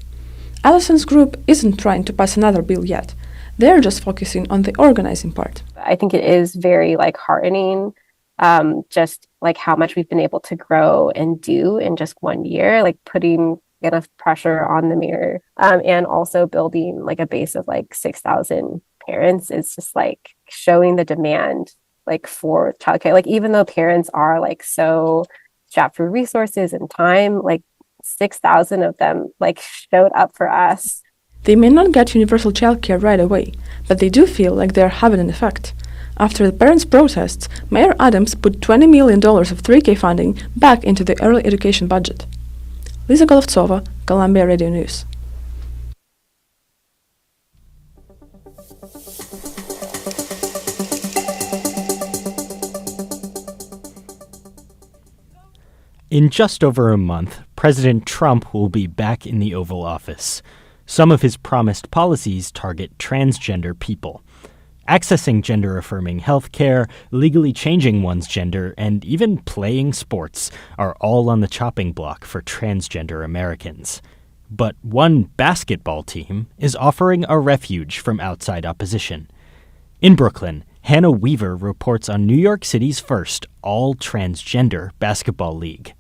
Allison's group isn't trying to pass another bill yet. They're just focusing on the organizing part. I think it is very like heartening, just like how much we've been able to grow and do in just 1 year, like putting enough pressure on the mayor, and also building like a base of like 6,000 parents is just like showing the demand like for childcare. Like even though parents are like so strapped for resources and time, like 6,000 of them like showed up for us. They may not get universal childcare right away, but they do feel like they're having an effect. After the parents' protests, Mayor Adams put $20 million of 3K funding back into the early education budget. Lisa Golovtsova, Columbia Radio News. In just over a month, President Trump will be back in the Oval Office. Some of his promised policies target transgender people. Accessing gender-affirming health care, legally changing one's gender, and even playing sports are all on the chopping block for transgender Americans. But one basketball team is offering a refuge from outside opposition. In Brooklyn, Hannah Weaver reports on New York City's first all-transgender basketball league.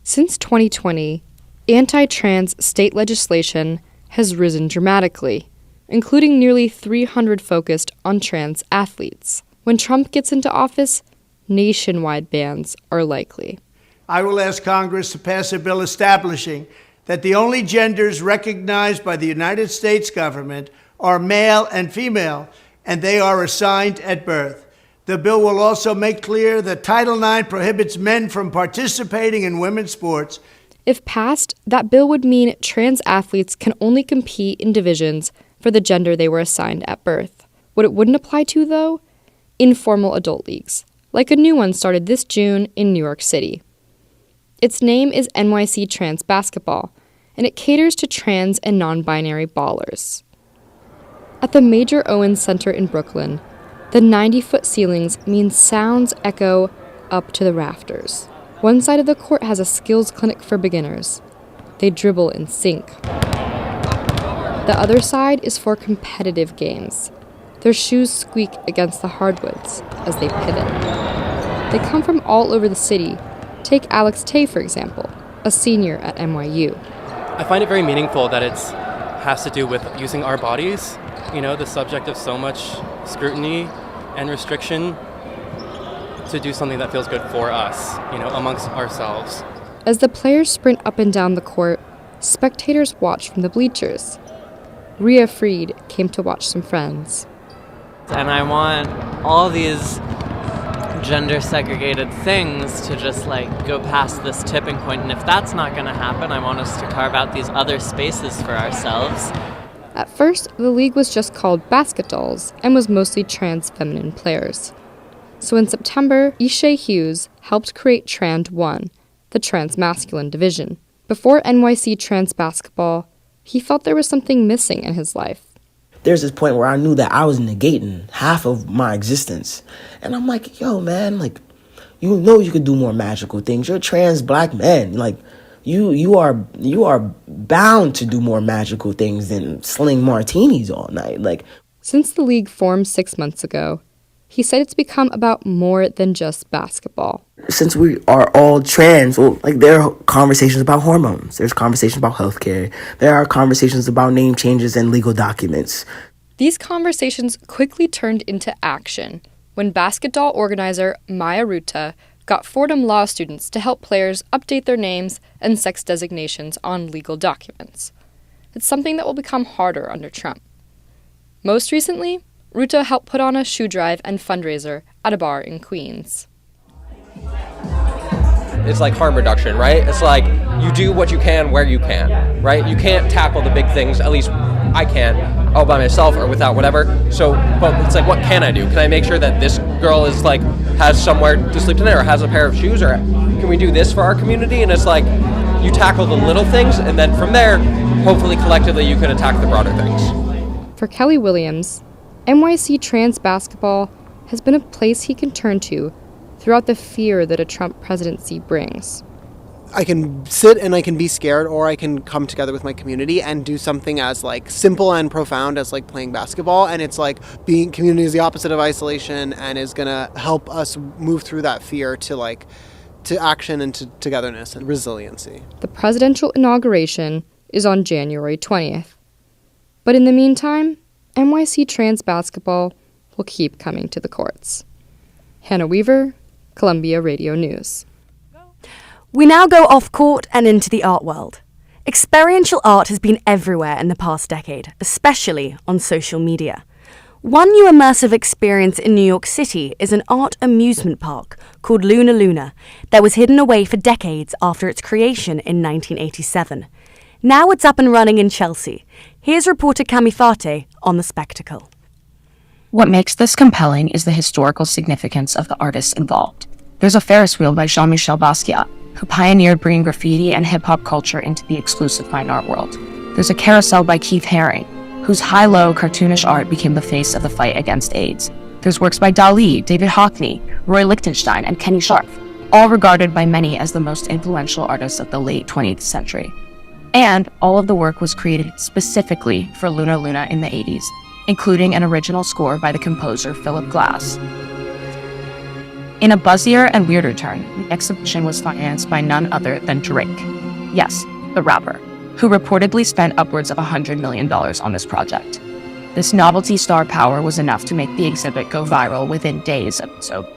Since 2020, anti-trans state legislation has risen dramatically, including nearly 300 focused on trans athletes. When Trump gets into office, nationwide bans are likely. I will ask Congress to pass a bill establishing that the only genders recognized by the United States government are male and female, and they are assigned at birth. The bill will also make clear that Title IX prohibits men from participating in women's sports. If passed, that bill would mean trans athletes can only compete in divisions for the gender they were assigned at birth. What it wouldn't apply to, though? Informal adult leagues, like a new one started this June in New York City. Its name is NYC Trans Basketball, and it caters to trans and non-binary ballers. At the Major Owens Center in Brooklyn, the 90-foot ceilings mean sounds echo up to the rafters. One side of the court has a skills clinic for beginners. They dribble in sync. The other side is for competitive games. Their shoes squeak against the hardwoods as they pivot. They come from all over the city. Take Alex Tay, for example, a senior at NYU. I find it very meaningful that it has to do with using our bodies, the subject of so much scrutiny and restriction, to do something that feels good for us, amongst ourselves. As the players sprint up and down the court, spectators watch from the bleachers. Rhea Freed came to watch some friends. And I want all these gender segregated things to just go past this tipping point, and if that's not going to happen, I want us to carve out these other spaces for ourselves. At first, the league was just called Basketdolls and was mostly trans feminine players. So in September, Ishay Hughes helped create Trand 1, the trans masculine division. Before NYC trans basketball, he felt there was something missing in his life. There's this point where I knew that I was negating half of my existence. And I'm like, yo, man, you could do more magical things. You're a trans black man. You are bound to do more magical things than sling martinis all night. Since the league formed 6 months ago, he said it's become about more than just basketball. Since we are all trans, there are conversations about hormones. There's conversations about healthcare. There are conversations about name changes and legal documents. These conversations quickly turned into action when basketball organizer Maya Ruta got Fordham law students to help players update their names and sex designations on legal documents. It's something that will become harder under Trump. Most recently, Ruta helped put on a shoe drive and fundraiser at a bar in Queens. It's like harm reduction, right? It's like you do what you can where you can, right? You can't tackle the big things, at least I can't, all by myself or without whatever. So, but it's like, what can I do? Can I make sure that this girl is has somewhere to sleep tonight or has a pair of shoes, or can we do this for our community? And it's like, you tackle the little things, and then from there, hopefully collectively you can attack the broader things. For Kelly Williams, NYC trans basketball has been a place he can turn to throughout the fear that a Trump presidency brings. I can sit and I can be scared, or I can come together with my community and do something as simple and profound as playing basketball. And it's being community is the opposite of isolation and is gonna help us move through that fear to action and to togetherness and resiliency. The presidential inauguration is on January 20th. But in the meantime, NYC trans basketball will keep coming to the courts. Hannah Weaver, Columbia Radio News. We now go off court and into the art world. Experiential art has been everywhere in the past decade, especially on social media. One new immersive experience in New York City is an art amusement park called Luna Luna that was hidden away for decades after its creation in 1987. Now it's up and running in Chelsea. Here's reporter Cami Fate on the spectacle. What makes this compelling is the historical significance of the artists involved. There's a Ferris wheel by Jean-Michel Basquiat, who pioneered bringing graffiti and hip-hop culture into the exclusive fine art world. There's a carousel by Keith Haring, whose high-low cartoonish art became the face of the fight against AIDS. There's works by Dali, David Hockney, Roy Lichtenstein, and Kenny Sharp, all regarded by many as the most influential artists of the late 20th century. And all of the work was created specifically for Luna Luna in the 80s, including an original score by the composer Philip Glass. In a buzzier and weirder turn, the exhibition was financed by none other than Drake. Yes, the rapper, who reportedly spent upwards of $100 million on this project. This novelty star power was enough to make the exhibit go viral within days of its opening.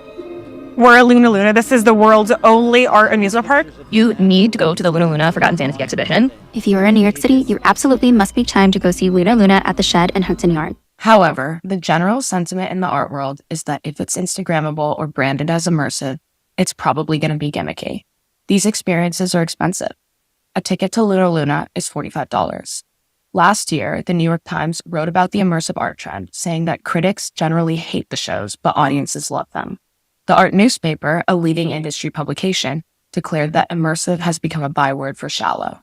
We're at Luna Luna. This is the world's only art amusement park. You need to go to the Luna Luna Forgotten Fantasy exhibition. If you are in New York City, you absolutely must be timed to go see Luna Luna at the Shed in Hudson Yard. However, the general sentiment in the art world is that if it's Instagrammable or branded as immersive, it's probably going to be gimmicky. These experiences are expensive. A ticket to Luna Luna is $45. Last year, the New York Times wrote about the immersive art trend, saying that critics generally hate the shows, but audiences love them. The art newspaper, a leading industry publication, declared that immersive has become a byword for shallow.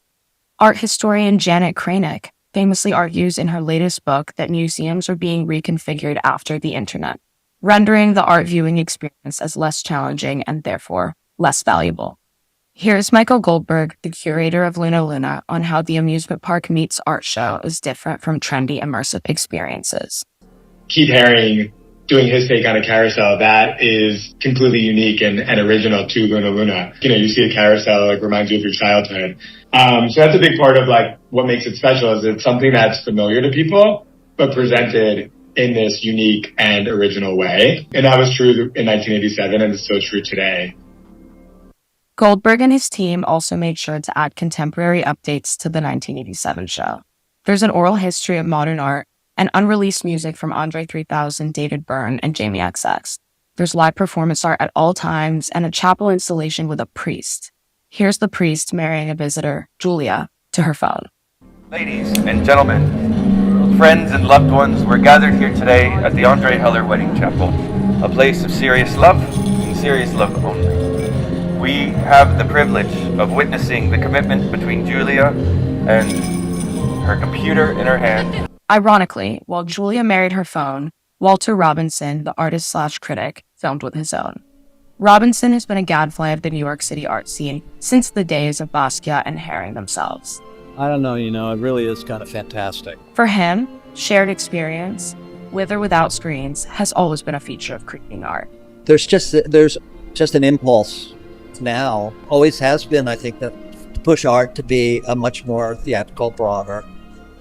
Art historian Janet Kranick famously argues in her latest book that museums are being reconfigured after the internet, rendering the art viewing experience as less challenging and therefore less valuable. Here's Michael Goldberg, the curator of Luna Luna, on how the amusement park meets art show is different from trendy immersive experiences. Keith Haring doing his take on a carousel that is completely unique and original to Luna Luna. You know, you see a carousel, like reminds you of your childhood. So that's a big part of like what makes it special is it's something that's familiar to people, but presented in this unique and original way. And that was true in 1987 and it's still true today. Goldberg and his team also made sure to add contemporary updates to the 1987 show. There's an oral history of modern art and unreleased music from Andre 3000, David Byrne, and Jamie XX. There's live performance art at all times and a chapel installation with a priest. Here's the priest marrying a visitor, Julia, to her phone. Ladies and gentlemen, friends and loved ones, we're gathered here today at the Andre Heller Wedding Chapel, a place of serious love and serious love only. We have the privilege of witnessing the commitment between Julia and her computer in her hand. Ironically, while Julia married her phone, Walter Robinson, the artist/critic, filmed with his own. Robinson has been a gadfly of the New York City art scene since the days of Basquiat and Haring themselves. I don't know, it really is kind of fantastic. For him, shared experience, with or without screens, has always been a feature of creating art. There's just an impulse now, always has been, I think, that to push art to be a much more theatrical, broader,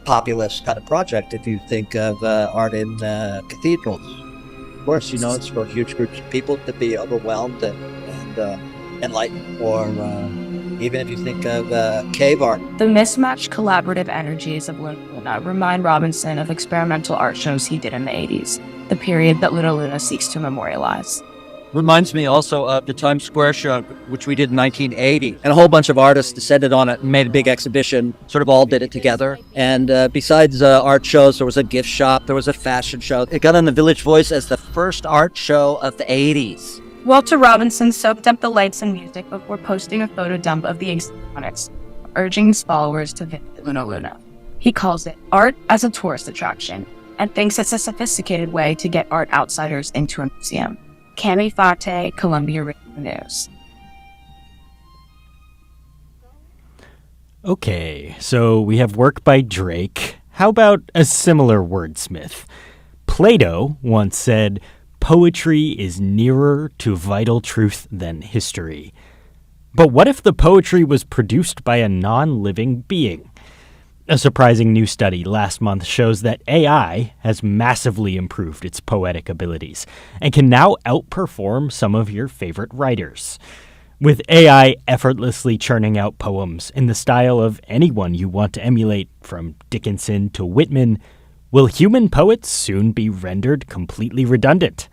populist kind of project. If you think of art in cathedrals, of course, it's for huge groups of people to be overwhelmed and enlightened, or even if you think of cave art. The mismatched collaborative energies of Luna Luna remind Robinson of experimental art shows he did in the 80s, the period that Luna Luna seeks to memorialize. Reminds me also of the Times Square show, which we did in 1980. And a whole bunch of artists descended on it and made a big exhibition, sort of all did it together. And besides art shows, there was a gift shop, there was a fashion show. It got on the Village Voice as the first art show of the 80s. Walter Robinson soaked up the lights and music before posting a photo dump of the exhibit, urging his followers to visit Luna Luna. He calls it art as a tourist attraction and thinks it's a sophisticated way to get art outsiders into a museum. Cami Fate, Columbia Radio News. Okay, so we have work by Drake. How about a similar wordsmith? Plato once said, "Poetry is nearer to vital truth than history." But what if the poetry was produced by a non-living being? A surprising new study last month shows that AI has massively improved its poetic abilities and can now outperform some of your favorite writers. With AI effortlessly churning out poems in the style of anyone you want to emulate, from Dickinson to Whitman, will human poets soon be rendered completely redundant?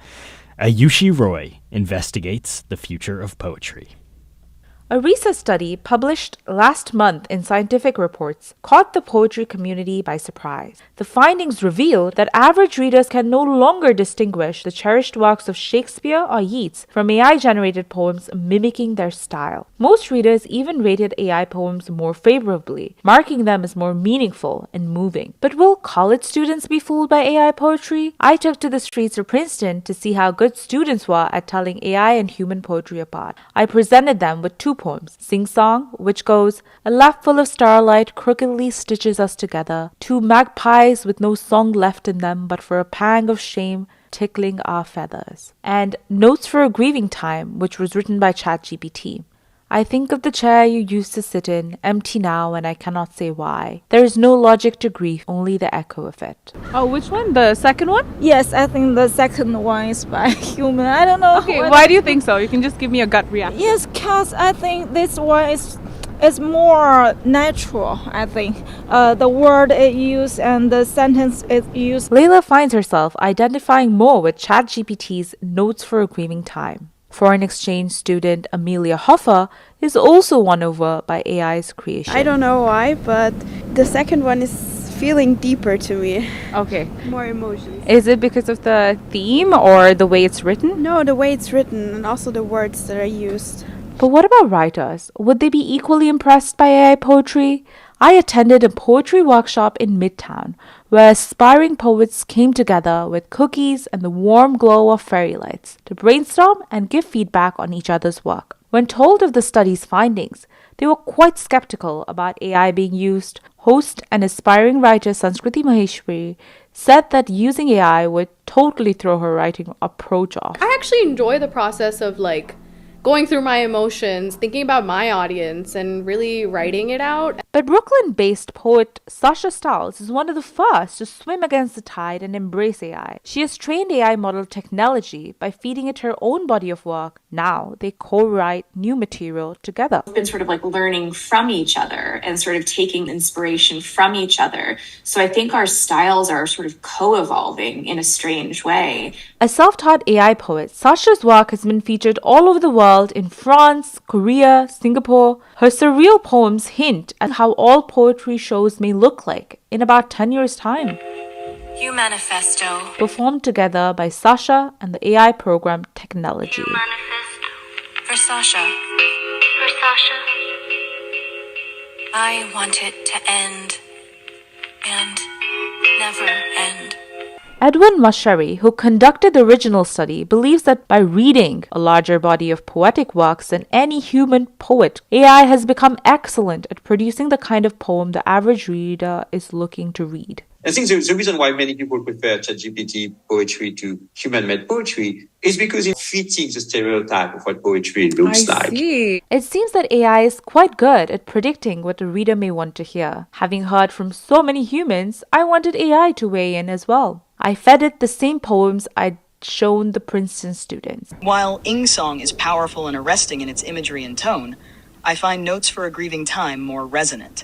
Ayushi Roy investigates the future of poetry. A research study published last month in Scientific Reports caught the poetry community by surprise. The findings revealed that average readers can no longer distinguish the cherished works of Shakespeare or Yeats from AI-generated poems mimicking their style. Most readers even rated AI poems more favorably, marking them as more meaningful and moving. But will college students be fooled by AI poetry? I took to the streets of Princeton to see how good students were at telling AI and human poetry apart. I presented them with two poems, Sing Song, which goes, "A lap full of starlight crookedly stitches us together, two magpies with no song left in them but for a pang of shame tickling our feathers," and Notes for a Grieving Time, which was written by ChatGPT. "I think of the chair you used to sit in, empty now, and I cannot say why. There is no logic to grief, only the echo of it." Oh, which one? The second one? Yes, I think the second one is by human. I don't know. Okay, why do you think so? You can just give me a gut reaction. Yes, because I think this one is more natural, I think. The word it used and the sentence it used. Layla finds herself identifying more with ChatGPT's Notes for a Grieving Time. Foreign exchange student Amelia Hoffer is also won over by AI's creation. I don't know why, but the second one is feeling deeper to me. Okay. More emotions. Is it because of the theme or the way it's written? No, the way it's written and also the words that are used. But what about writers? Would they be equally impressed by AI poetry? I attended a poetry workshop in Midtown, where aspiring poets came together with cookies and the warm glow of fairy lights to brainstorm and give feedback on each other's work. When told of the study's findings, they were quite skeptical about AI being used. Host and aspiring writer Sanskriti Maheshwari said that using AI would totally throw her writing approach off. I actually enjoy the process of going through my emotions, thinking about my audience, and really writing it out. But Brooklyn-based poet Sasha Stiles is one of the first to swim against the tide and embrace AI. She has trained AI model technology by feeding it her own body of work. Now they co-write new material together. We've been sort of learning from each other and sort of taking inspiration from each other. So I think our styles are sort of co-evolving in a strange way. A self-taught AI poet, Sasha's work has been featured all over the world in France, Korea, Singapore. Her surreal poems hint at how all poetry shows may look like in about 10 years' time. You Manifesto. Performed together by Sasha and the AI program Technology. You Manifesto. For Sasha. For Sasha. I want it to end. And never end. Edwin Mashari, who conducted the original study, believes that by reading a larger body of poetic works than any human poet, AI has become excellent at producing the kind of poem the average reader is looking to read. I think the reason why many people prefer ChatGPT poetry to human-made poetry is because it fits the stereotype of what poetry looks like. It seems that AI is quite good at predicting what the reader may want to hear. Having heard from so many humans, I wanted AI to weigh in as well. I fed it the same poems I'd shown the Princeton students. While Ing Song is powerful and arresting in its imagery and tone, I find Notes for a Grieving Time more resonant.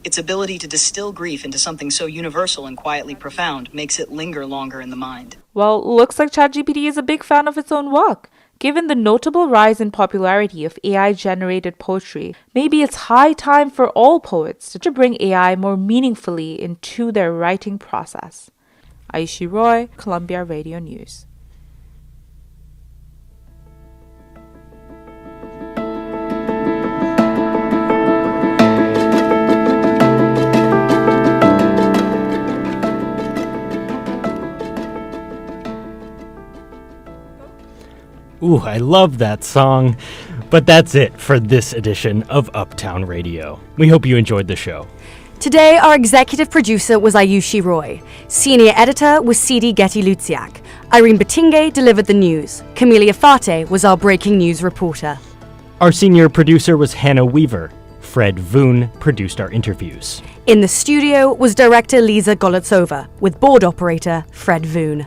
Its ability to distill grief into something so universal and quietly profound makes it linger longer in the mind. Well, looks like ChatGPT is a big fan of its own work. Given the notable rise in popularity of AI-generated poetry, maybe it's high time for all poets to bring AI more meaningfully into their writing process. Aishi Roy, Columbia Radio News. Ooh, I love that song. But that's it for this edition of Uptown Radio. We hope you enjoyed the show. Today, our executive producer was Ayushi Roy. Senior editor was Sidi Getty-Lutsiak. Irene Batinge delivered the news. Camelia Fate was our breaking news reporter. Our senior producer was Hannah Weaver. Fred Voon produced our interviews. In the studio was director Lisa Golotsova, with board operator Fred Voon.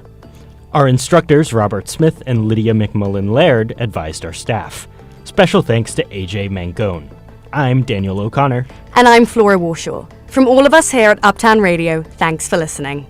Our instructors, Robert Smith and Lydia McMullen-Laird, advised our staff. Special thanks to AJ Mangone. I'm Daniel O'Connor. And I'm Flora Warshaw. From all of us here at Uptown Radio, thanks for listening.